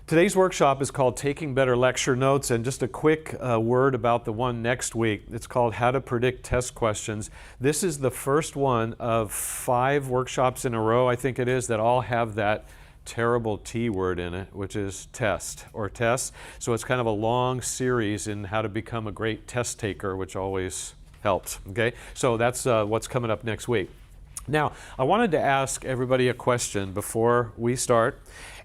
Today's workshop is called Taking Better Lecture Notes, and just a quick word about the one next week. It's called How to Predict Test Questions. This is the first one of 5 workshops in a row, I think it is, that all have that terrible T word in it, which is test or tests. So it's kind of a long series in how to become a great test taker, which always helps, okay? So that's what's coming up next week. Now, I wanted to ask everybody a question before we start.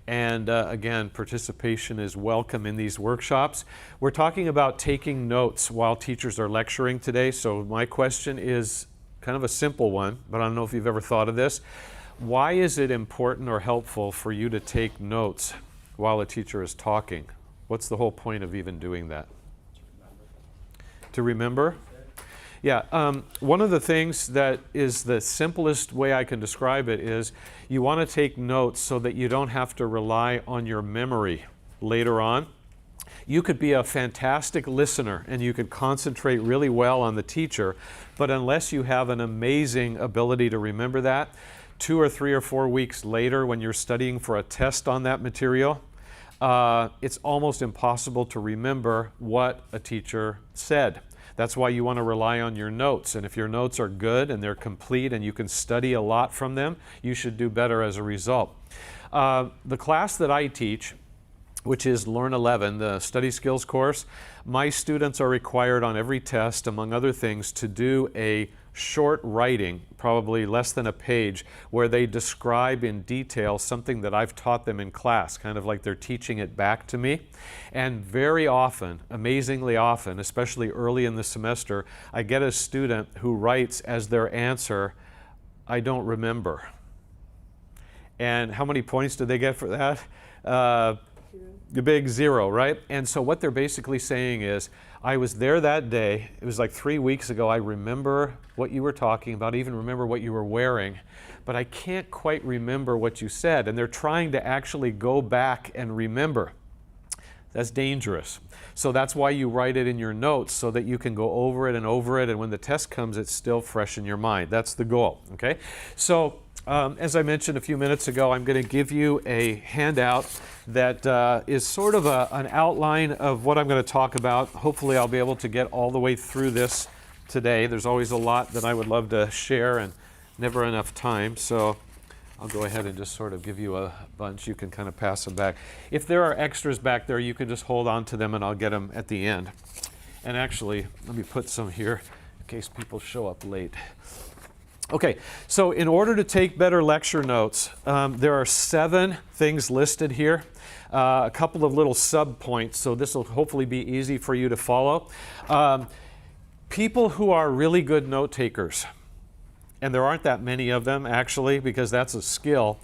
And again, participation is welcome in these workshops. We're talking about taking notes while teachers are lecturing today. So my question is kind of a simple one, but I don't know if you've ever thought of this. Why is it important or helpful for you to take notes while a teacher is talking? What's the whole point of even doing that? To remember? Yeah, one of the things that is the simplest way I can describe it is you want to take notes so that you don't have to rely on your memory later on. You could be a fantastic listener and you could concentrate really well on the teacher, but unless you have an amazing ability to remember that, 2 or 3 or 4 weeks later when you're studying for a test on that material, it's almost impossible to remember what a teacher said. That's why you want to rely on your notes. And if your notes are good and they're complete and you can study a lot from them, you should do better as a result. The class that I teach, which is Learn 11, the study skills course, my students are required on every test, among other things, to do a short writing, probably less than a page, where they describe in detail something that I've taught them in class, kind of like they're teaching it back to me. And very often, amazingly often, especially early in the semester, I get a student who writes as their answer, "I don't remember." And how many points do they get for that? The big 0, right? And so what they're basically saying is, I was there that day, it was like 3 weeks ago, I remember what you were talking about, I even remember what you were wearing, but I can't quite remember what you said. And they're trying to actually go back and remember. That's dangerous. So that's why you write it in your notes, so that you can go over it, and when the test comes, it's still fresh in your mind. That's the goal, okay? So as I mentioned a few minutes ago, I'm going to give you a handout that is sort of an outline of what I'm going to talk about. Hopefully I'll be able to get all the way through this today. There's always a lot that I would love to share and never enough time, so I'll go ahead and just sort of give you a bunch. You can kind of pass them back. If there are extras back there, you can just hold on to them and I'll get them at the end. And actually, let me put some here in case people show up late. Okay, so in order to take better lecture notes, there are 7 things listed here, a couple of little sub-points, so this will hopefully be easy for you to follow. People who are really good note takers, and there aren't that many of them actually, because that's a skill,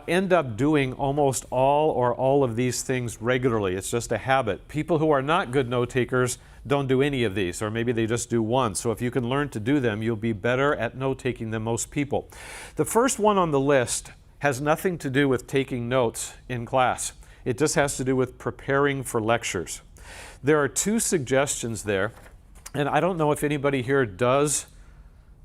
end up doing almost all of these things regularly. It's just a habit. People who are not good note takers don't do any of these, or maybe they just do one. So if you can learn to do them, you'll be better at note-taking than most people. The first one on the list has nothing to do with taking notes in class. It just has to do with preparing for lectures. There are 2 suggestions there, and I don't know if anybody here does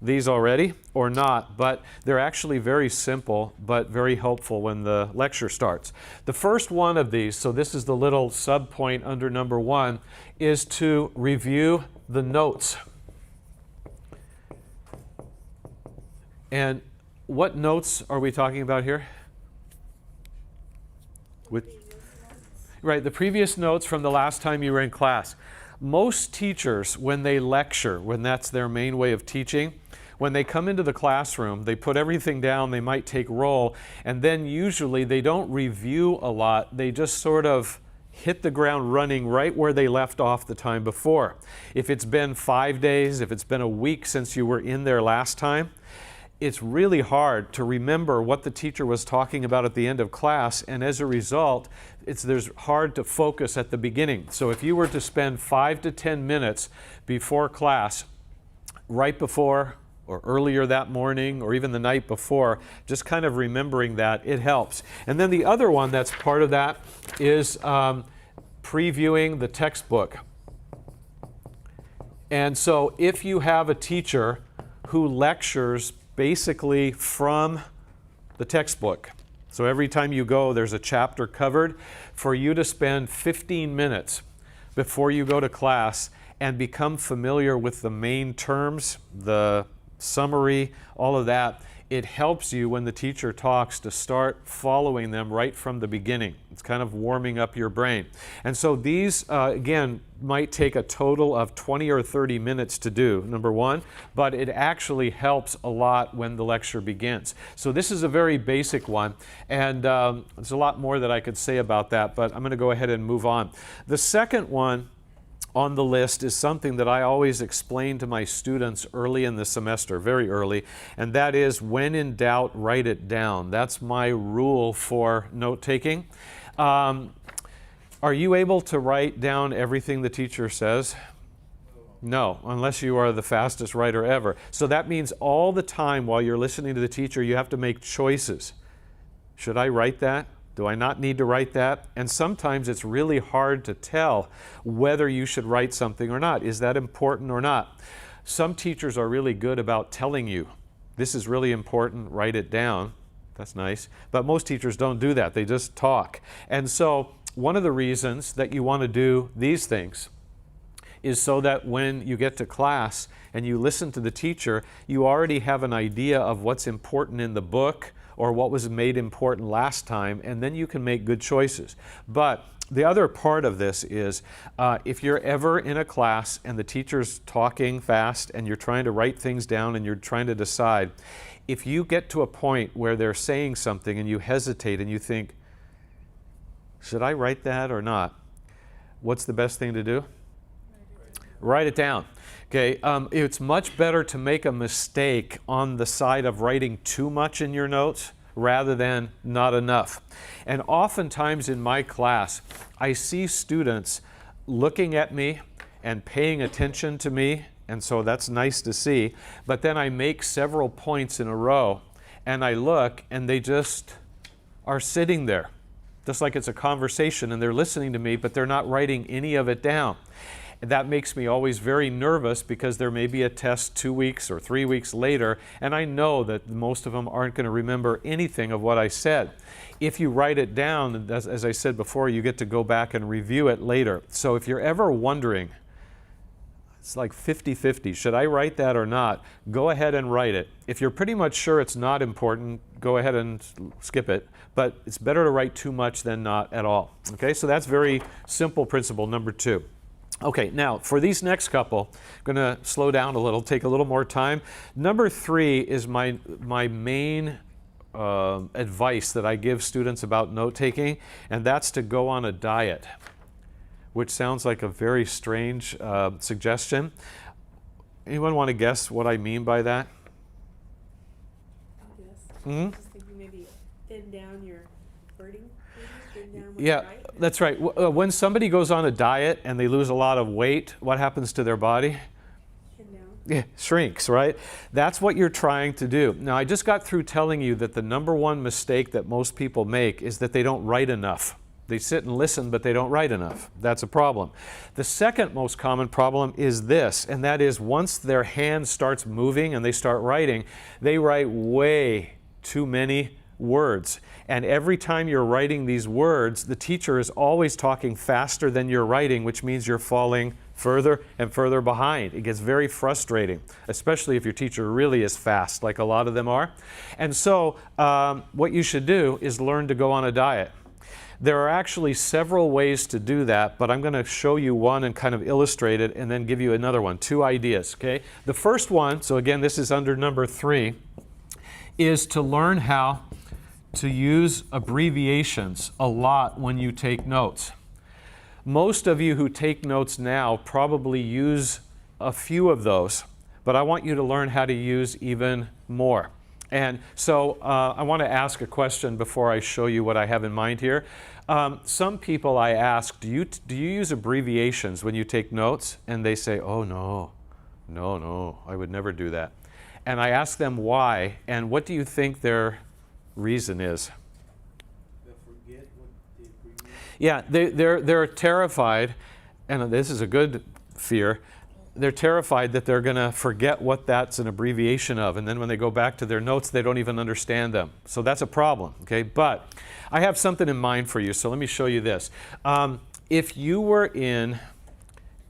these already or not, but they're actually very simple but very helpful when the lecture starts. The first one of these, so this is the little sub-point under number 1, is to review the notes. And what notes are we talking about here? Right, the previous notes from the last time you were in class. Most teachers, when they lecture, when that's their main way of teaching, when they come into the classroom, they put everything down, they might take roll, and then usually they don't review a lot. They just sort of hit the ground running right where they left off the time before. If it's been 5 days, if it's been a week since you were in there last time, it's really hard to remember what the teacher was talking about at the end of class, and as a result, there's hard to focus at the beginning. So if you were to spend 5 to 10 minutes before class, right before or earlier that morning or even the night before, just kind of remembering that, it helps. And then the other one that's part of that is previewing the textbook. And so if you have a teacher who lectures basically from the textbook, So every time you go, there's a chapter covered for you to spend 15 minutes before you go to class and become familiar with the main terms, the summary, all of that. It helps you when the teacher talks to start following them right from the beginning. It's kind of warming up your brain. And so these, again, might take a total of 20 or 30 minutes to do, number one, but it actually helps a lot when the lecture begins. So this is a very basic one, and there's a lot more that I could say about that, but I'm going to go ahead and move on. The second one on the list is something that I always explain to my students early in the semester, very early, and that is, when in doubt, write it down. That's my rule for note-taking. Are you able to write down everything the teacher says? No, unless you are the fastest writer ever. So that means all the time while you're listening to the teacher, you have to make choices. Should I write that? Do I not need to write that? And sometimes it's really hard to tell whether you should write something or not. Is that important or not? Some teachers are really good about telling you, this is really important, write it down. That's nice. But most teachers don't do that. They just talk. And so one of the reasons that you want to do these things is so that when you get to class and you listen to the teacher, you already have an idea of what's important in the book or what was made important last time, and then you can make good choices. But the other part of this is, if you're ever in a class and the teacher's talking fast and you're trying to write things down and you're trying to decide, if you get to a point where they're saying something and you hesitate and you think, should I write that or not? What's the best thing to do? Write it down. Okay, it's much better to make a mistake on the side of writing too much in your notes rather than not enough. And oftentimes in my class, I see students looking at me and paying attention to me, and so that's nice to see. But then I make several points in a row, and I look, and they just are sitting there, just like it's a conversation, and they're listening to me, but they're not writing any of it down. That makes me always very nervous because there may be a test 2 weeks or 3 weeks later, and I know that most of them aren't going to remember anything of what I said. If you write it down, as I said before, you get to go back and review it later. So if you're ever wondering, it's like 50-50, should I write that or not? Go ahead and write it. If you're pretty much sure it's not important, go ahead and skip it. But it's better to write too much than not at all. Okay, so that's very simple principle number 2. Okay, now for these next couple, I'm going to slow down a little, take a little more time. Number 3 is my main advice that I give students about note-taking, and that's to go on a diet, which sounds like a very strange suggestion. Anyone want to guess what I mean by that? I guess. Mm-hmm. I was thinking maybe thin down your wording. Yeah, that's right. When somebody goes on a diet and they lose a lot of weight, what happens to their body? Yeah, shrinks, right? That's what you're trying to do. Now, I just got through telling you that the number one mistake that most people make is that they don't write enough. They sit and listen, but they don't write enough. That's a problem. The second most common problem is this, and that is once their hand starts moving and they start writing, they write way too many words. And every time you're writing these words, the teacher is always talking faster than you're writing, which means you're falling further and further behind. It gets very frustrating, especially if your teacher really is fast, like a lot of them are. And so what you should do is learn to go on a diet. There are actually several ways to do that, but I'm going to show you one and kind of illustrate it and then give you another one, 2 ideas, okay? The first one, so again, this is under number 3, is to learn how to use abbreviations a lot when you take notes. Most of you who take notes now probably use a few of those, but I want you to learn how to use even more. And so I want to ask a question before I show you what I have in mind here. Some people I ask, do you use abbreviations when you take notes? And they say, oh no, I would never do that. And I ask them why, and what do you think their reason is? Forget what the abbreviation. Yeah, they're terrified, and this is a good fear. they're terrified that they're going to forget what that's an abbreviation of, and then when they go back to their notes, they don't even understand them. So that's a problem, okay? But I have something in mind for you, so let me show you this. If you were in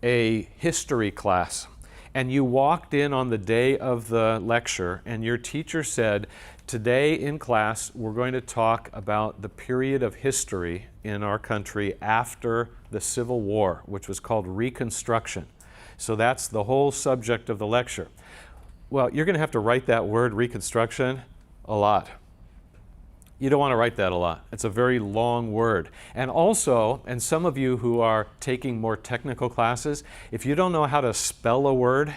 a history class and you walked in on the day of the lecture and your teacher said, today in class we're going to talk about the period of history in our country after the Civil War, which was called Reconstruction. So that's the whole subject of the lecture. Well, you're going to have to write that word Reconstruction a lot. You don't want to write that a lot. It's a very long word. And also, and some of you who are taking more technical classes, if you don't know how to spell a word,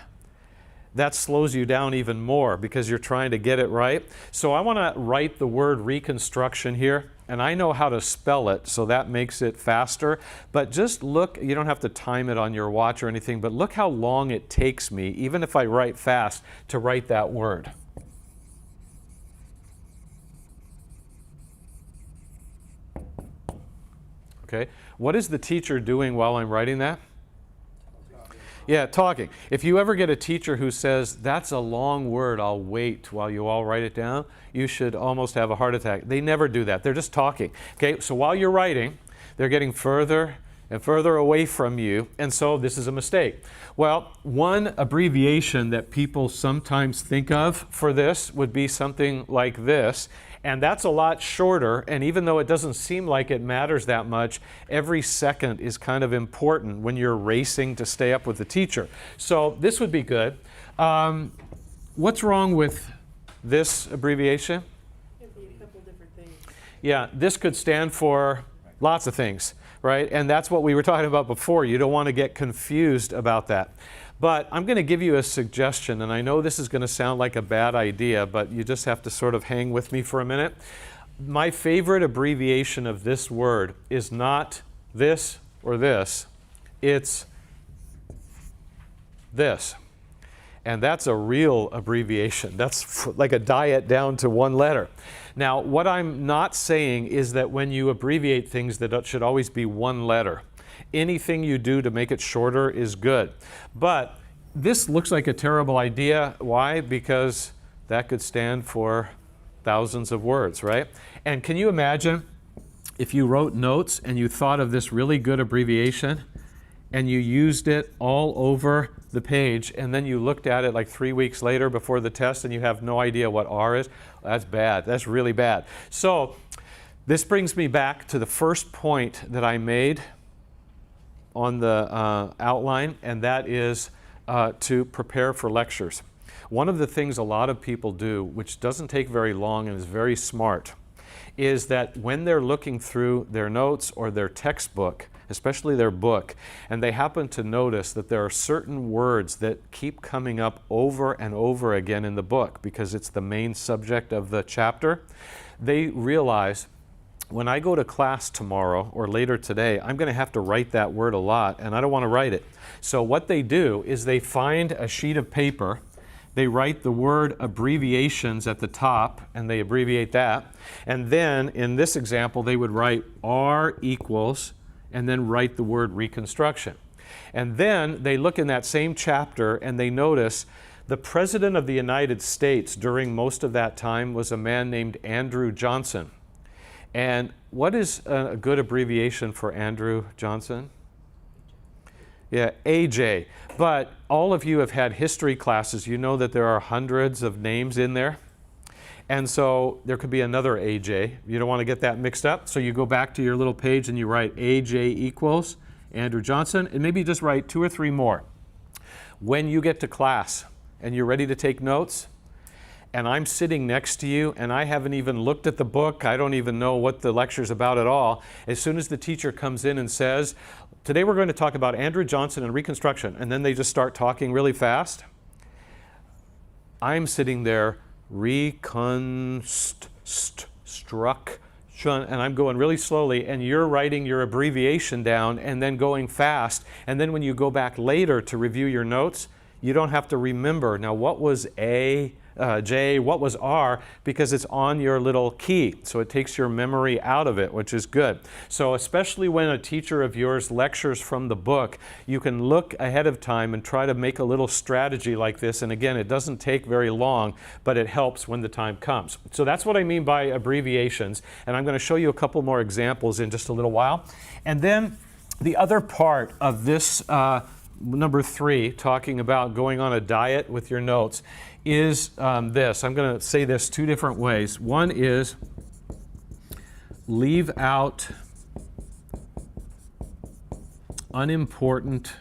that slows you down even more because you're trying to get it right. So I want to write the word Reconstruction here, and I know how to spell it, so that makes it faster. But just look, you don't have to time it on your watch or anything, but look how long it takes me, even if I write fast, to write that word. Okay, what is the teacher doing while I'm writing that? Yeah, talking. If you ever get a teacher who says, that's a long word, I'll wait while you all write it down, you should almost have a heart attack. They never do that. They're just talking. Okay, so while you're writing, they're getting further and further away from you, and so this is a mistake. Well, one abbreviation that people sometimes think of for this would be something like this, and that's a lot shorter, and even though it doesn't seem like it matters that much, every second is kind of important when you're racing to stay up with the teacher. So this would be good. What's wrong with this abbreviation? It'd be a couple different things. Yeah, this could stand for lots of things, right? And that's what we were talking about before. You don't want to get confused about that. But I'm going to give you a suggestion, and I know this is going to sound like a bad idea, but you just have to sort of hang with me for a minute. My favorite abbreviation of this word is not this or this, it's this. And that's a real abbreviation. That's like a diet down to one letter. Now, what I'm not saying is that when you abbreviate things, that it should always be one letter. Anything you do to make it shorter is good. But this looks like a terrible idea. Why? Because that could stand for thousands of words, right? And can you imagine if you wrote notes and you thought of this really good abbreviation and you used it all over the page, and then you looked at it like 3 weeks later before the test and you have no idea what R is? That's bad. That's really bad. So this brings me back to the first point that I made on the outline, and that is to prepare for lectures. One of the things a lot of people do, which doesn't take very long and is very smart, is that when they're looking through their notes or their textbook, especially their book, and they happen to notice that there are certain words that keep coming up over and over again in the book because it's the main subject of the chapter, they realize, when I go to class tomorrow or later today, I'm going to have to write that word a lot, and I don't want to write it. So what they do is they find a sheet of paper, they write the word abbreviations at the top, and they abbreviate that. And then, in this example, they would write R equals, and then write the word Reconstruction. And then they look in that same chapter, and they notice the President of the United States during most of that time was a man named Andrew Johnson. And what is a good abbreviation for Andrew Johnson? Yeah, AJ. But all of you have had history classes. You know that there are hundreds of names in there. And so there could be another AJ. You don't want to get that mixed up. So you go back to your little page and you write AJ equals Andrew Johnson, and maybe just write 2 or 3 more. When you get to class and you're ready to take notes, and I'm sitting next to you, and I haven't even looked at the book, I don't even know what the lecture's about at all, as soon as the teacher comes in and says, today we're going to talk about Andrew Johnson and Reconstruction, and then they just start talking really fast, I'm sitting there, reconstruction, and I'm going really slowly, and you're writing your abbreviation down and then going fast, and then when you go back later to review your notes, you don't have to remember, now what was A J, what was R, because it's on your little key. So it takes your memory out of it, which is good. So especially when a teacher of yours lectures from the book, you can look ahead of time and try to make a little strategy like this. And again, it doesn't take very long, but it helps when the time comes. So that's what I mean by abbreviations. And I'm going to show you a couple more examples in just a little while. And then the other part of this number 3, talking about going on a diet with your notes, is this. I'm going to say this 2 different ways. One is leave out unimportant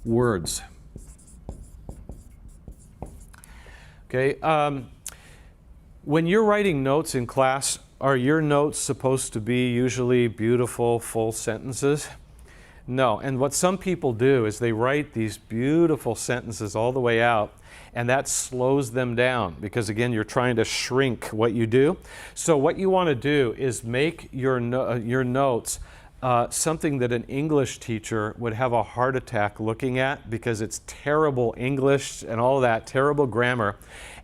words. Okay. When you're writing notes in class, are your notes supposed to be usually beautiful, full sentences? No. And what some people do is they write these beautiful sentences all the way out, and that slows them down because, again, you're trying to shrink what you do. So what you want to do is make your notes something that an English teacher would have a heart attack looking at, because it's terrible English and all that, terrible grammar.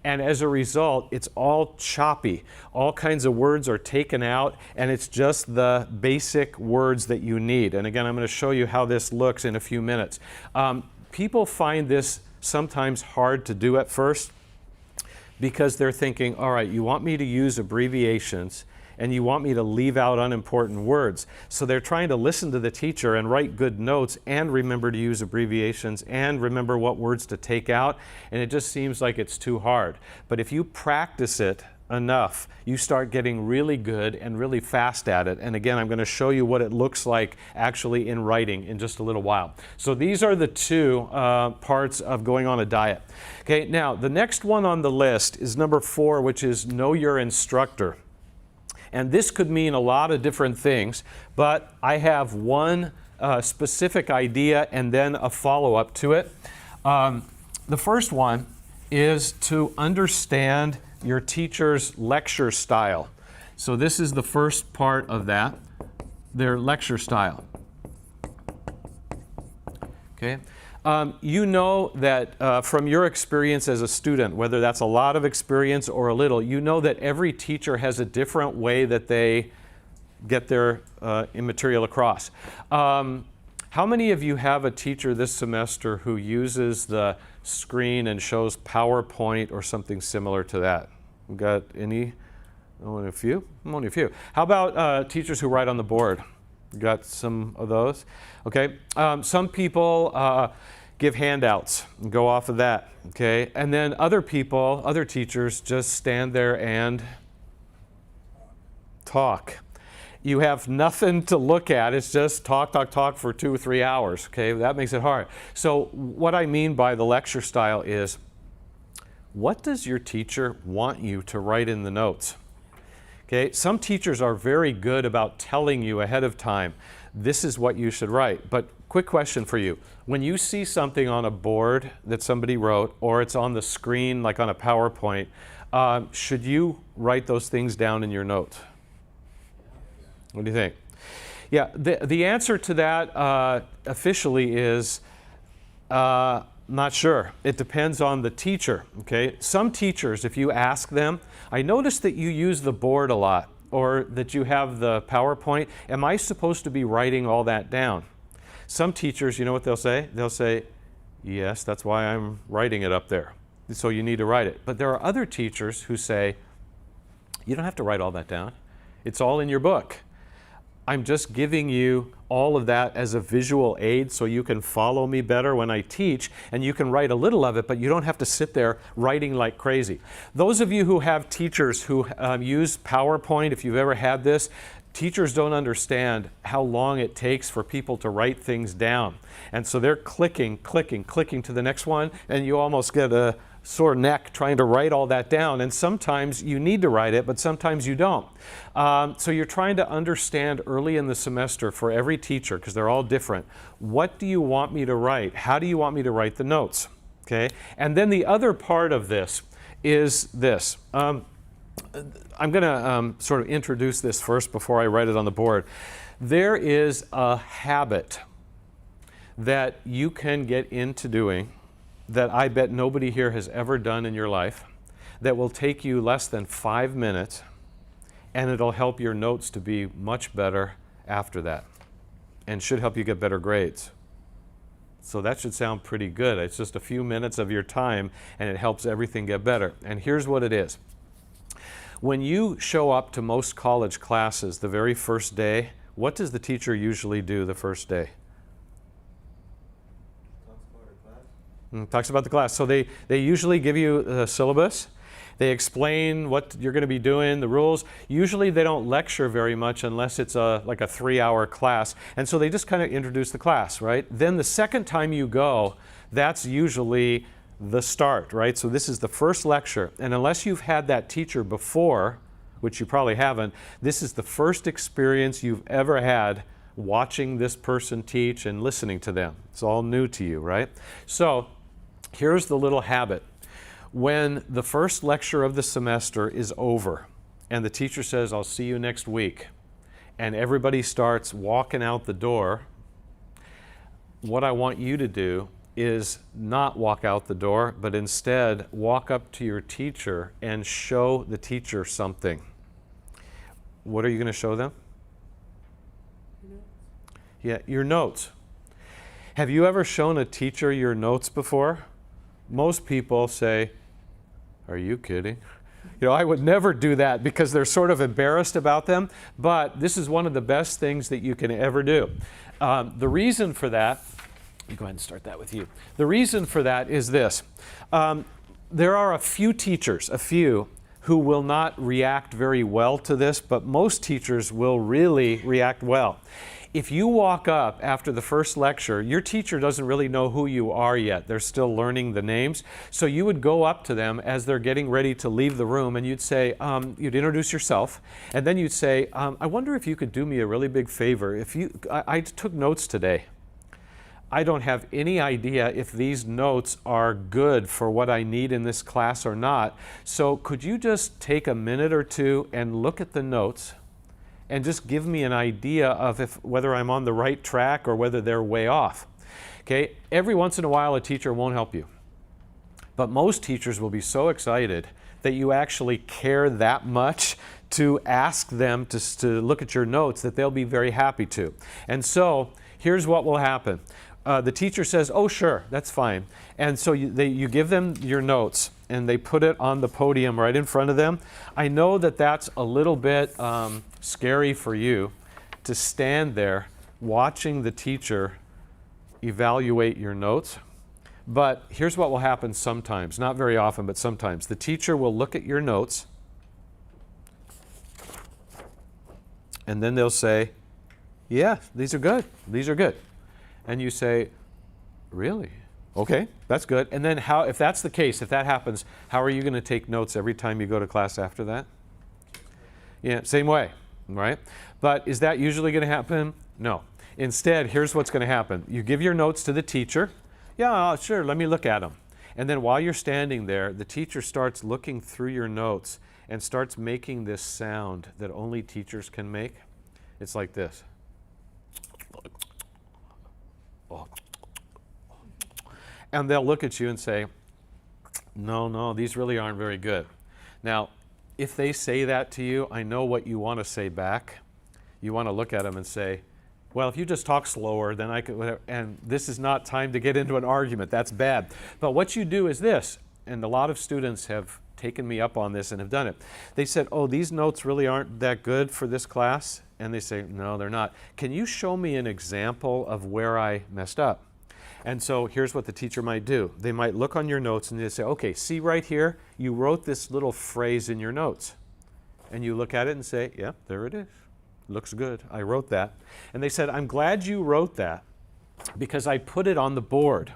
And as a result, it's all choppy. All kinds of words are taken out, and it's just the basic words that you need. And again, I'm going to show you how this looks in a few minutes. People find this sometimes hard to do at first because they're thinking, all right, you want me to use abbreviations and you want me to leave out unimportant words. So they're trying to listen to the teacher and write good notes and remember to use abbreviations and remember what words to take out, and it just seems like it's too hard. But if you practice it enough, you start getting really good and really fast at it. And again, I'm going to show you what it looks like actually in writing in just a little while. So these are the 2 parts of going on a diet. Okay, now the next one on the list is number 4, which is know your instructor. And this could mean a lot of different things, but I have one specific idea and then a follow-up to it. The first one is to understand your teacher's lecture style. So this is the first part of that, their lecture style. Okay. You know that from your experience as a student, whether that's a lot of experience or a little, you know that every teacher has a different way that they get their material across. How many of you have a teacher this semester who uses the screen and shows PowerPoint or something similar to that? We got any? Only a few? Only a few. How about teachers who write on the board? Got some of those? Okay. Some people give handouts and go off of that. Okay. And then other people, other teachers, just stand there and talk. You have nothing to look at. It's just talk, talk, talk for 2 or 3 hours. Okay. That makes it hard. So what I mean by the lecture style is, what does your teacher want you to write in the notes? Okay, some teachers are very good about telling you ahead of time, this is what you should write. But quick question for you. When you see something on a board that somebody wrote, or it's on the screen like on a PowerPoint, should you write those things down in your notes? What do you think? Yeah, the answer to that officially is not sure. It depends on the teacher. Okay, some teachers, if you ask them, I noticed that you use the board a lot, or that you have the PowerPoint. Am I supposed to be writing all that down? Some teachers, you know what they'll say? They'll say, yes, that's why I'm writing it up there. So you need to write it. But there are other teachers who say, you don't have to write all that down. It's all in your book. I'm just giving you all of that as a visual aid so you can follow me better when I teach, and you can write a little of it, but you don't have to sit there writing like crazy. Those of you who have teachers who use PowerPoint, if you've ever had this, teachers don't understand how long it takes for people to write things down. And so they're clicking, clicking, clicking to the next one, and you almost get a sore neck trying to write all that down. And sometimes you need to write it, but sometimes you don't. So you're trying to understand early in the semester for every teacher, because they're all different, what do you want me to write? How do you want me to write the notes? Okay? And then the other part of this is this. I'm going to sort of introduce this first before I write it on the board. There is a habit that you can get into doing that I bet nobody here has ever done in your life. that will take you less than 5 minutes, and it'll help your notes to be much better after that, and should help you get better grades. So that should sound pretty good. It's just a few minutes of your time, and it helps everything get better. And here's what it is. When you show up to most college classes the very first day, what does the teacher usually do the first day? Talks about the class. So they usually give you the syllabus. They explain what you're going to be doing, the rules. Usually they don't lecture very much unless it's like a 3-hour class. And so they just kind of introduce the class, right? Then the second time you go, that's usually the start, right? So this is the first lecture. And unless you've had that teacher before, which you probably haven't, this is the first experience you've ever had watching this person teach and listening to them. It's all new to you, right? So here's the little habit. When the first lecture of the semester is over and the teacher says, I'll see you next week, and everybody starts walking out the door, what I want you to do is not walk out the door, but instead walk up to your teacher and show the teacher something. What are you going to show them? Yeah, your notes. Have you ever shown a teacher your notes before? Most people say, are you kidding? You know, I would never do that because they're sort of embarrassed about them, but this is one of the best things that you can ever do. The reason for that, let me go ahead and start that with you. The reason for that is this. There are a few teachers, who will not react very well to this, but most teachers will really react well. If you walk up after the first lecture, your teacher doesn't really know who you are yet. They're still learning the names. So you would go up to them as they're getting ready to leave the room, and you'd say, you'd introduce yourself, and then you'd say, I wonder if you could do me a really big favor. I took notes today. I don't have any idea if these notes are good for what I need in this class or not. So could you just take a minute or two and look at the notes and just give me an idea of whether I'm on the right track or whether they're way off. Okay, every once in a while a teacher won't help you. But most teachers will be so excited that you actually care that much to ask them to look at your notes that they'll be very happy to. And so here's what will happen. The teacher says, oh sure, that's fine. And so you give them your notes and they put it on the podium right in front of them. I know that that's a little bit scary for you to stand there watching the teacher evaluate your notes. But here's what will happen sometimes, not very often, but sometimes. The teacher will look at your notes and then they'll say, yeah, these are good, these are good. And you say, really? Okay, that's good. And then if that's the case, if that happens, how are you going to take notes every time you go to class after that? Yeah, same way, right? But is that usually going to happen? No. Instead, here's what's going to happen. You give your notes to the teacher. Yeah, sure, let me look at them. And then while you're standing there, the teacher starts looking through your notes and starts making this sound that only teachers can make. It's like this. And they'll look at you and say, no, these really aren't very good. Now, if they say that to you, I know what you want to say back. You want to look at them and say, well, if you just talk slower, then I could, whatever. And this is not time to get into an argument. That's bad. But what you do is this, and a lot of students have taken me up on this and have done it. They said, oh, these notes really aren't that good for this class. And they say, no, they're not. Can you show me an example of where I messed up? And so here's what the teacher might do. They might look on your notes and they say, okay, see right here, you wrote this little phrase in your notes. And you look at it and say, yeah, there it is. Looks good. I wrote that. And they said, I'm glad you wrote that because I put it on the board.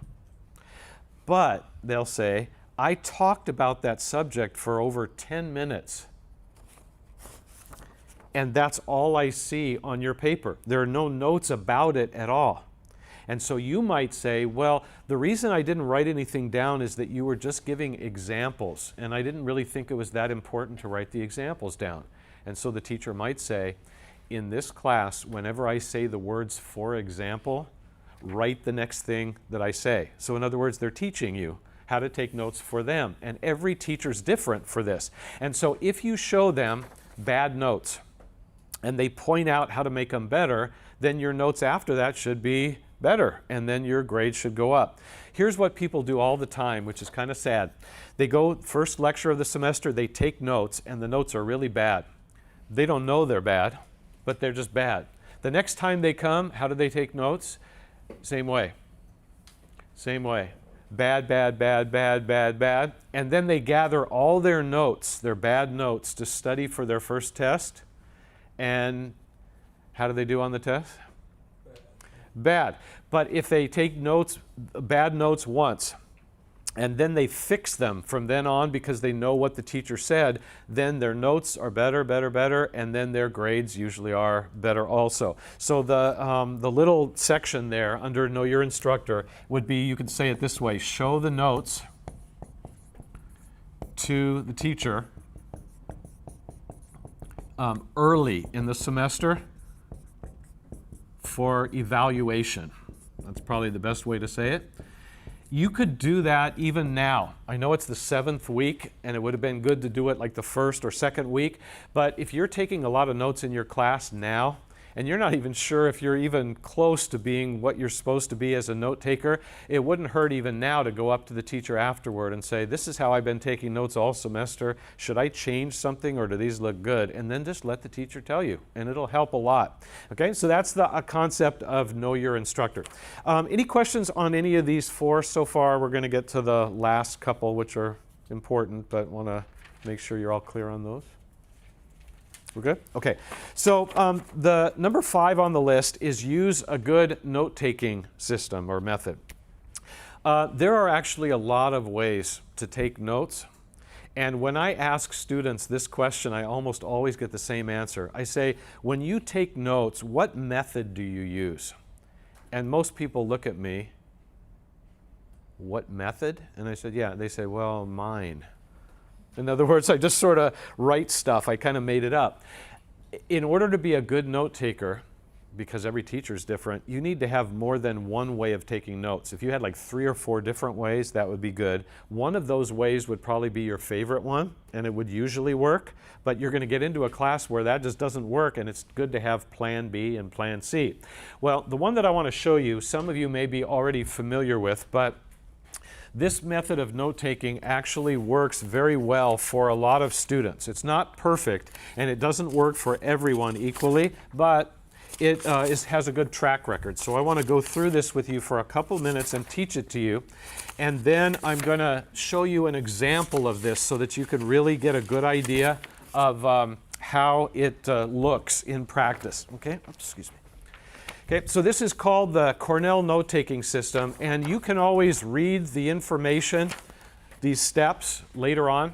But they'll say, I talked about that subject for over 10 minutes. And that's all I see on your paper. There are no notes about it at all. And so you might say, well, the reason I didn't write anything down is that you were just giving examples, and I didn't really think it was that important to write the examples down. And so the teacher might say, in this class, whenever I say the words for example, write the next thing that I say. So in other words, they're teaching you how to take notes for them. And every teacher's different for this. And so if you show them bad notes and they point out how to make them better, then your notes after that should be better, and then your grades should go up. Here's what people do all the time, which is kind of sad. They go first lecture of the semester, they take notes, and the notes are really bad. They don't know they're bad, but they're just bad. The next time they come, how do they take notes? Same way. Same way. Bad, bad, bad, bad, bad, bad. And then they gather all their notes, their bad notes, to study for their first test. And how do they do on the test? Bad. But if they take notes, bad notes once, and then they fix them from then on because they know what the teacher said, then their notes are better, better, better, and then their grades usually are better also. So the little section there under Know Your Instructor would be, you could say it this way: show the notes to the teacher early in the semester for evaluation. That's probably the best way to say it. You could do that even now. I know it's the 7th week, and it would have been good to do it like the 1st or 2nd week, but if you're taking a lot of notes in your class now, and you're not even sure if you're even close to being what you're supposed to be as a note taker, it wouldn't hurt even now to go up to the teacher afterward and say, this is how I've been taking notes all semester. Should I change something, or do these look good? And then just let the teacher tell you, and it'll help a lot. Okay, so that's the concept of Know Your Instructor. Any questions on any of these 4 so far? We're going to get to the last couple, which are important, but want to make sure you're all clear on those. We're good? Okay. So the number 5 on the list is use a good note-taking system or method. There are actually a lot of ways to take notes. And when I ask students this question, I almost always get the same answer. I say, when you take notes, what method do you use? And most people look at me, what method? And I said, yeah. They say, well, mine. In other words, I just sort of write stuff. I kind of made it up. In order to be a good note taker, because every teacher is different, you need to have more than one way of taking notes. If you had like 3 or 4 different ways, that would be good. One of those ways would probably be your favorite one, and it would usually work, but you're going to get into a class where that just doesn't work, and it's good to have plan B and plan C. Well, the one that I want to show you, some of you may be already familiar with, but this method of note-taking actually works very well for a lot of students. It's not perfect, and it doesn't work for everyone equally, but it has a good track record. So I want to go through this with you for a couple minutes and teach it to you. And then I'm going to show you an example of this so that you can really get a good idea of how it looks in practice. Okay? Oops, excuse me. Okay, so this is called the Cornell note-taking system, and you can always read the information, these steps, later on.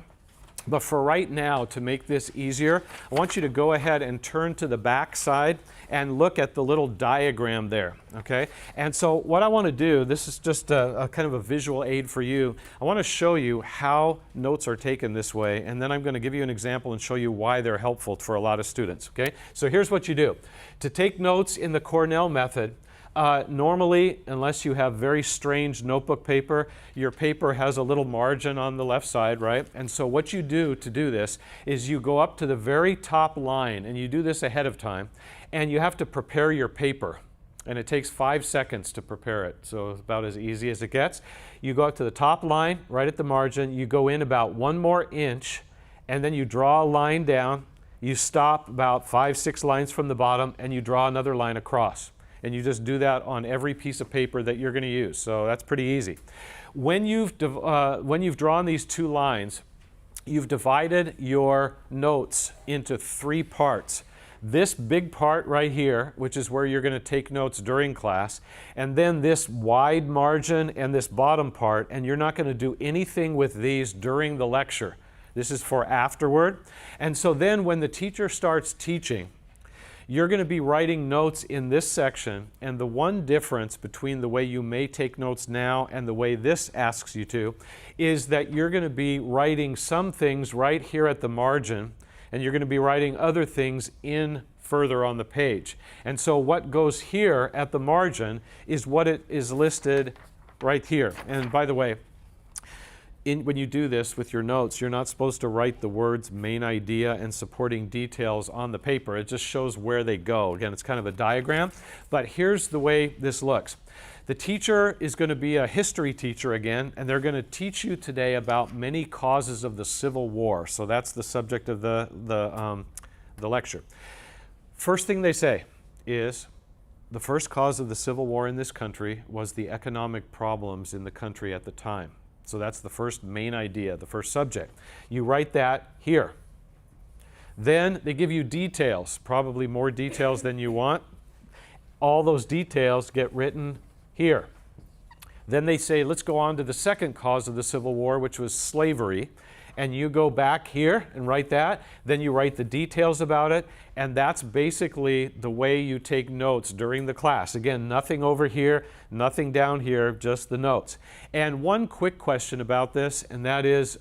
But for right now, to make this easier, I want you to go ahead and turn to the back side and look at the little diagram there, okay? And so what I want to do, this is just a kind of a visual aid for you. I want to show you how notes are taken this way, and then I'm going to give you an example and show you why they're helpful for a lot of students, okay? So here's what you do. To take notes in the Cornell method, normally, unless you have very strange notebook paper, your paper has a little margin on the left side, right? And so what you do to do this is you go up to the very top line, and you do this ahead of time, and you have to prepare your paper. And it takes 5 seconds to prepare it, so it's about as easy as it gets. You go up to the top line, right at the margin, you go in about 1 more inch, and then you draw a line down, you stop about 5-6 lines from the bottom, and you draw another line across. And you just do that on every piece of paper that you're going to use. So that's pretty easy. When you've drawn these 2 lines, you've divided your notes into 3 parts. This big part right here, which is where you're going to take notes during class, and then this wide margin and this bottom part, and you're not going to do anything with these during the lecture. This is for afterward. And so then when the teacher starts teaching, you're going to be writing notes in this section, and the one difference between the way you may take notes now and the way this asks you to is that you're going to be writing some things right here at the margin, and you're going to be writing other things in further on the page. And so what goes here at the margin is what it is listed right here. And by the way, when you do this with your notes, you're not supposed to write the words main idea and supporting details on the paper. It just shows where they go. Again, it's kind of a diagram, but here's the way this looks. The teacher is going to be a history teacher again, and they're going to teach you today about many causes of the Civil War. So that's the subject of the lecture. First thing they say is, the first cause of the Civil War in this country was the economic problems in the country at the time. So that's the first main idea, the first subject. You write that here. Then they give you details, probably more details than you want. All those details get written here. Then they say, let's go on to the second cause of the Civil War, which was slavery. And you go back here and write that. Then you write the details about it. And that's basically the way you take notes during the class. Again, nothing over here, nothing down here, just the notes. And one quick question about this, and that is,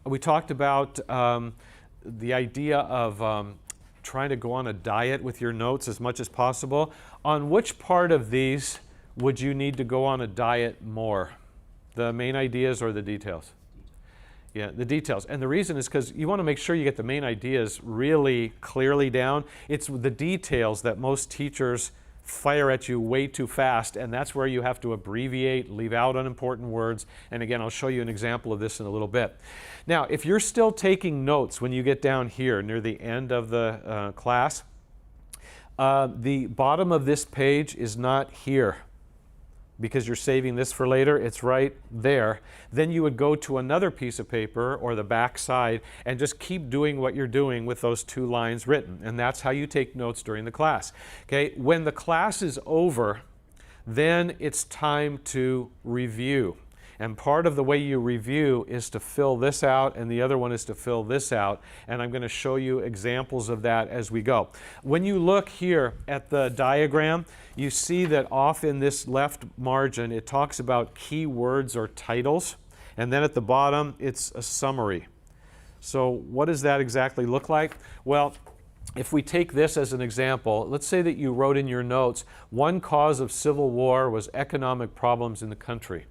we talked about the idea of trying to go on a diet with your notes as much as possible. On which part of these would you need to go on a diet more? The main ideas or the details? Yeah, the details. And the reason is because you want to make sure you get the main ideas really clearly down. It's the details that most teachers fire at you way too fast, and that's where you have to abbreviate, leave out unimportant words. And again, I'll show you an example of this in a little bit. Now, if you're still taking notes when you get down here near the end of the class, the bottom of this page is not here, because you're saving this for later. It's right there. Then you would go to another piece of paper or the back side and just keep doing what you're doing with those two lines written. And that's how you take notes during the class. Okay, when the class is over, then it's time to review. And part of the way you review is to fill this out, and the other one is to fill this out. And I'm going to show you examples of that as we go. When you look here at the diagram, you see that off in this left margin, it talks about key words or titles. And then at the bottom, it's a summary. So what does that exactly look like? Well, if we take this as an example, let's say that you wrote in your notes, one cause of Civil War was economic problems in the country.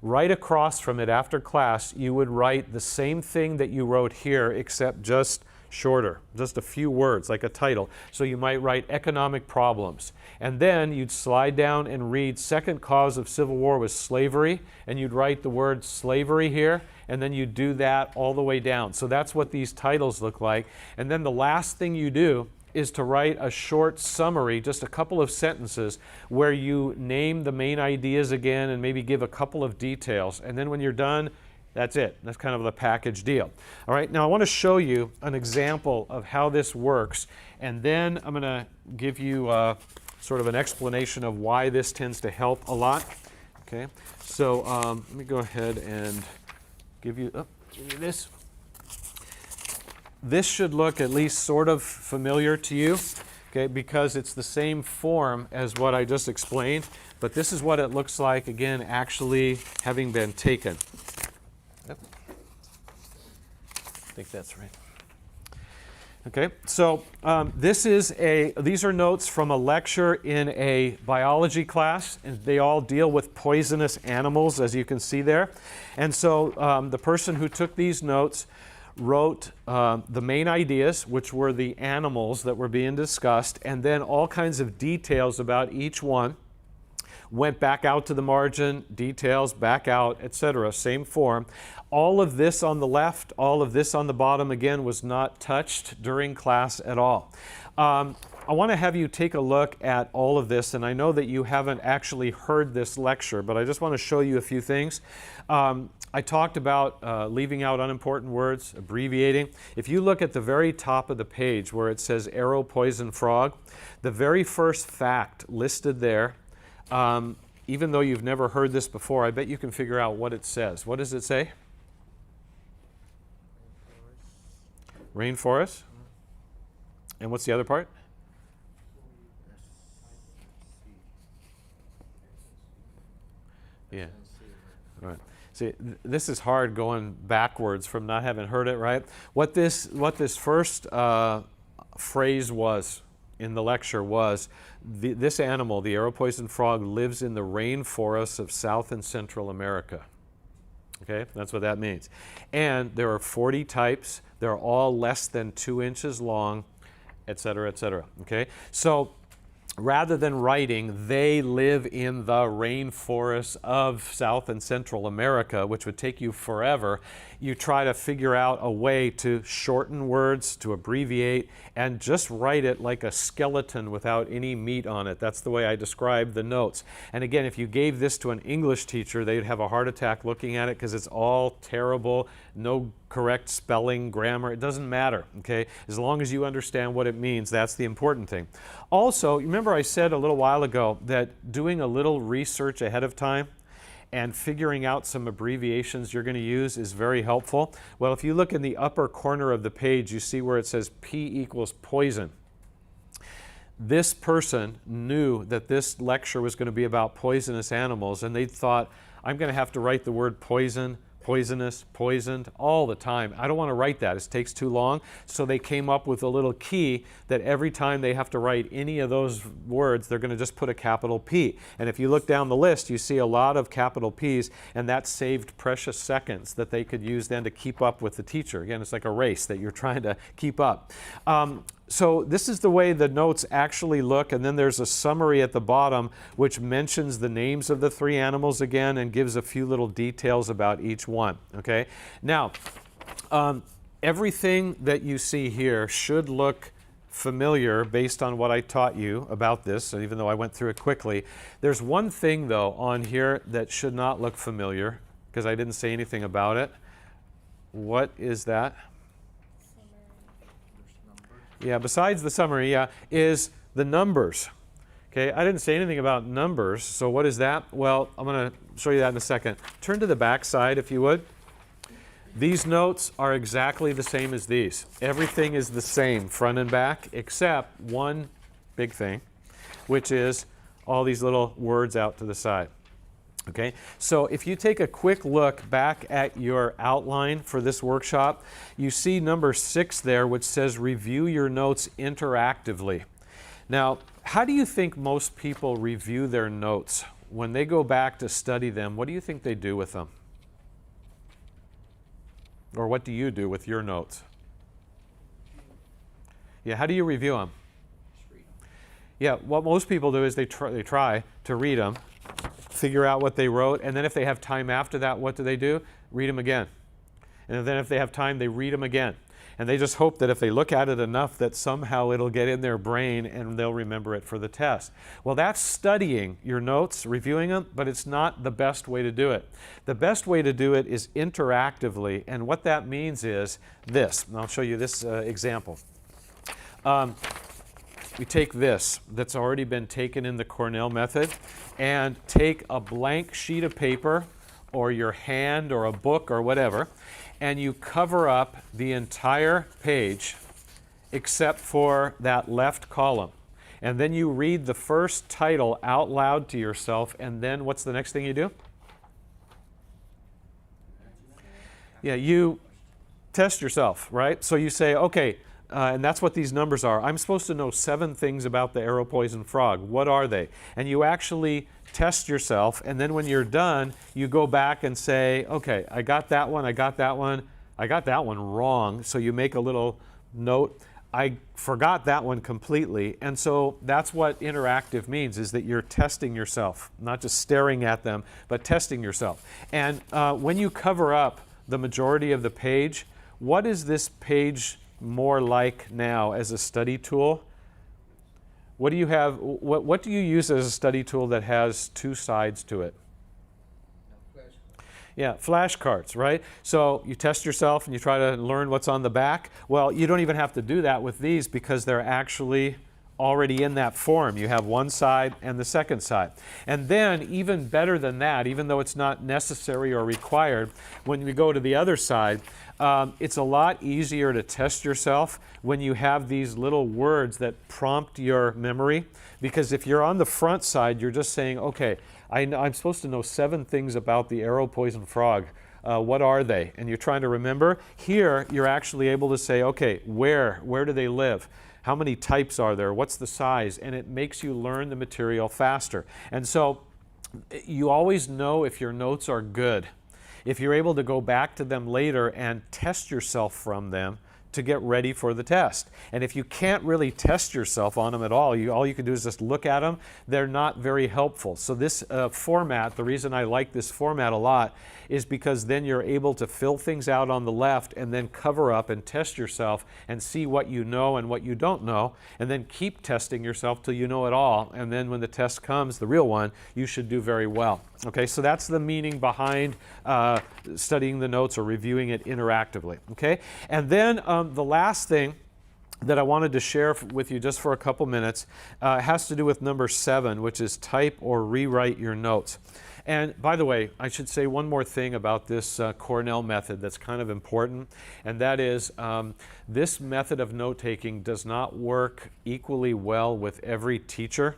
Right across from it after class, you would write the same thing that you wrote here, except just shorter, just a few words, like a title. So you might write economic problems. And then you'd slide down and read second cause of Civil War was slavery, and you'd write the word slavery here, and then you do that all the way down. So that's what these titles look like. And then the last thing you do is to write a short summary, just a couple of sentences, where you name the main ideas again and maybe give a couple of details. And then when you're done, that's it. That's kind of the package deal. All right, now I want to show you an example of how this works, and then I'm going to give you sort of an explanation of why this tends to help a lot. Okay, so let me go ahead and give you this. This should look at least sort of familiar to you, okay, because it's the same form as what I just explained, but this is what it looks like, again, actually having been taken. Yep. I think that's right. Okay, so these are notes from a lecture in a biology class, and they all deal with poisonous animals, as you can see there. And so the person who took these notes wrote the main ideas, which were the animals that were being discussed, and then all kinds of details about each one. Went back out to the margin, details, back out, etc. Same form. All of this on the left, all of this on the bottom, again, was not touched during class at all. I want to have you take a look at all of this, and I know that you haven't actually heard this lecture, but I just want to show you a few things. I talked about leaving out unimportant words, abbreviating. If you look at the very top of the page where it says arrow poison frog, the very first fact listed there, even though you've never heard this before, I bet you can figure out what it says. What does it say? Rainforest. And what's the other part? Yeah. All right. See, this is hard going backwards from not having heard it, right? What this first phrase was in the lecture was, this animal, the arrow poison frog, lives in the rainforests of South and Central America. Okay, that's what that means. And there are 40 types. They're all less than 2 inches long, et cetera, et cetera. Okay, so rather than writing, they live in the rainforests of South and Central America, which would take you forever. You try to figure out a way to shorten words, to abbreviate, and just write it like a skeleton without any meat on it. That's the way I describe the notes. And again, if you gave this to an English teacher, they'd have a heart attack looking at it because it's all terrible, no correct spelling, grammar, it doesn't matter, okay? As long as you understand what it means, that's the important thing. Also, remember I said a little while ago that doing a little research ahead of time and figuring out some abbreviations you're going to use is very helpful. Well, if you look in the upper corner of the page, you see where it says P equals poison. This person knew that this lecture was going to be about poisonous animals, and they thought, I'm going to have to write the word poison, poisonous, poisoned all the time. I don't want to write that. It takes too long. So they came up with a little key that every time they have to write any of those words, they're going to just put a capital P. And if you look down the list, you see a lot of capital Ps, and that saved precious seconds that they could use then to keep up with the teacher. Again, it's like a race that you're trying to keep up. So this is the way the notes actually look, and then there's a summary at the bottom which mentions the names of the 3 animals again and gives a few little details about each one. Okay? Now, everything that you see here should look familiar based on what I taught you about this, even though I went through it quickly. There's one thing, though, on here that should not look familiar because I didn't say anything about it. What is that? Yeah, besides the summary, is the numbers. Okay, I didn't say anything about numbers, so what is that? Well, I'm going to show you that in a second. Turn to the back side, if you would. These notes are exactly the same as these. Everything is the same, front and back, except one big thing, which is all these little words out to the side. Okay, so if you take a quick look back at your outline for this workshop, you see number 6 there, which says review your notes interactively. Now, how do you think most people review their notes? When they go back to study them, what do you think they do with them? Or what do you do with your notes? Yeah, how do you review them? Yeah, what most people do is they try to read them, figure out what they wrote, and then if they have time after that, what do? Read them again. And then if they have time, they read them again. And they just hope that if they look at it enough that somehow it'll get in their brain and they'll remember it for the test. Well, that's studying your notes, reviewing them, but it's not the best way to do it. The best way to do it is interactively, and what that means is this. And I'll show you this example. We take this that's already been taken in the Cornell method and take a blank sheet of paper or your hand or a book or whatever, and you cover up the entire page except for that left column. And then you read the first title out loud to yourself, and then what's the next thing you do? Yeah, you test yourself, right? So you say, okay, and that's what these numbers are. I'm supposed to know 7 things about the arrow poison frog. What are they? And you actually test yourself, and then when you're done, you go back and say, okay, I got that one, I got that one, I got that one wrong. So you make a little note. I forgot that one completely. And so that's what interactive means, is that you're testing yourself, not just staring at them, but testing yourself. And when you cover up the majority of the page, what is this page more like now as a study tool? What do you have? What do you use as a study tool that has 2 sides to it? Yeah, flashcards, right? So you test yourself and you try to learn what's on the back. Well, you don't even have to do that with these because they're actually already in that form. You have one side and the second side. And then even better than that, even though it's not necessary or required, when you go to the other side, it's a lot easier to test yourself when you have these little words that prompt your memory. Because if you're on the front side, you're just saying, okay, I'm supposed to know 7 things about the arrow poison frog. What are they? And you're trying to remember. Here, you're actually able to say, okay, where do they live? How many types are there? What's the size? And it makes you learn the material faster. And so you always know if your notes are good. if you're able to go back to them later and test yourself from them to get ready for the test. And if you can't really test yourself on them at all you can do is just look at them, they're not very helpful. So this format, the reason I like this format a lot is because then you're able to fill things out on the left and then cover up and test yourself and see what you know and what you don't know, and then keep testing yourself till you know it all, and then when the test comes, the real one, you should do very well. Okay, so that's the meaning behind studying the notes or reviewing it interactively. Okay, and then the last thing that I wanted to share with you just for a couple minutes has to do with number 7, which is type or rewrite your notes. And by the way, I should say one more thing about this Cornell method that's kind of important, and that is this method of note-taking does not work equally well with every teacher.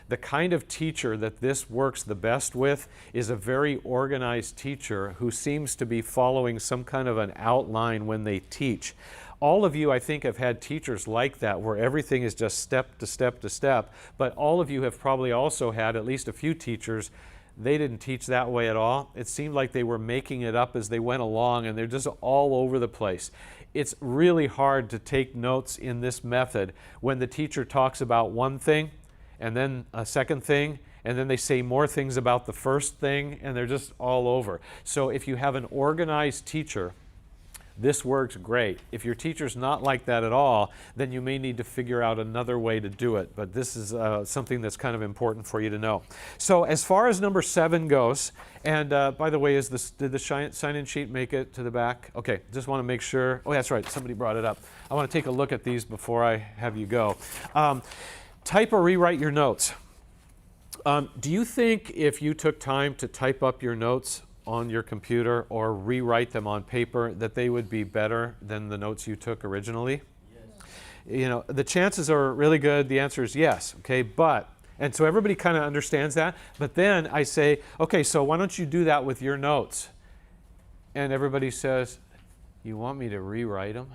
The kind of teacher that this works the best with is a very organized teacher who seems to be following some kind of an outline when they teach. All of you, I think, have had teachers like that where everything is just step to step to step, but all of you have probably also had at least a few teachers. They didn't teach that way at all. It seemed like they were making it up as they went along, and they're just all over the place. It's really hard to take notes in this method when the teacher talks about one thing and then a second thing, and then they say more things about the first thing, and they're just all over. So if you have an organized teacher, this works great. If your teacher's not like that at all, then you may need to figure out another way to do it. But this is something that's kind of important for you to know. So as far as number 7 goes, and by the way, did the sign-in sheet make it to the back? Okay, just want to make sure. Oh, that's right, somebody brought it up. I want to take a look at these before I have you go. Type or rewrite your notes. Do you think if you took time to type up your notes on your computer or rewrite them on paper that they would be better than the notes you took originally? Yes. You know, the chances are really good. The answer is yes. Okay, and so everybody kind of understands that. But then I say, okay, so why don't you do that with your notes? And everybody says, you want me to rewrite them?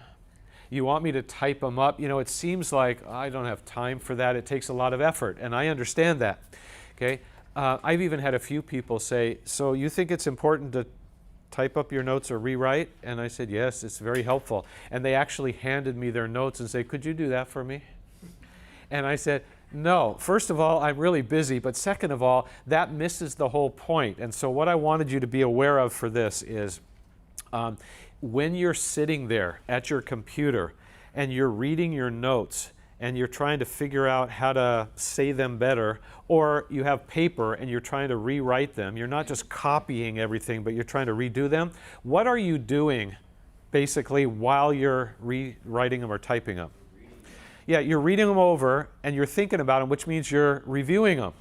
You want me to type them up? You know, it seems like I don't have time for that. It takes a lot of effort, and I understand that. Okay. I've even had a few people say, so you think it's important to type up your notes or rewrite? And I said, yes, it's very helpful. And they actually handed me their notes and say, could you do that for me? And I said, no. First of all, I'm really busy, but second of all, that misses the whole point. And so what I wanted you to be aware of for this is when you're sitting there at your computer and you're reading your notes, and you're trying to figure out how to say them better, or you have paper and you're trying to rewrite them, you're not just copying everything, but you're trying to redo them, what are you doing basically while you're rewriting them or typing them? Yeah, you're reading them over and you're thinking about them, which means you're reviewing them,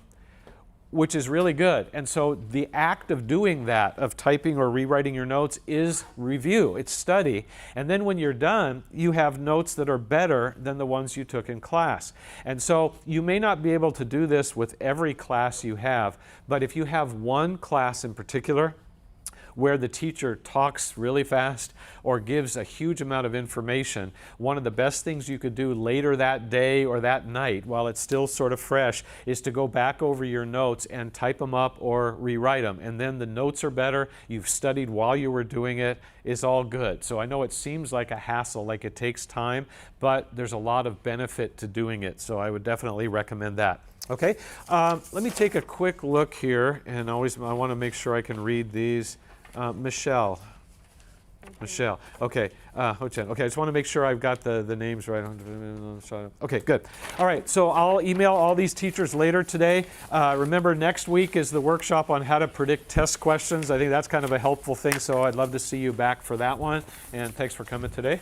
which is really good. And so the act of doing that, of typing or rewriting your notes, is review, it's study. And then when you're done, you have notes that are better than the ones you took in class. And so you may not be able to do this with every class you have, but if you have one class in particular where the teacher talks really fast or gives a huge amount of information, one of the best things you could do later that day or that night while it's still sort of fresh is to go back over your notes and type them up or rewrite them. And then the notes are better, you've studied while you were doing it, is all good. So I know it seems like a hassle, like it takes time, but there's a lot of benefit to doing it. So I would definitely recommend that. Okay, let me take a quick look here, and I want to make sure I can read these. Michelle. Okay. Ho-Chen. Okay, I just want to make sure I've got the names right. Okay, good. All right, so I'll email all these teachers later today. Remember, next week is the workshop on how to predict test questions. I think that's kind of a helpful thing, so I'd love to see you back for that one. And thanks for coming today.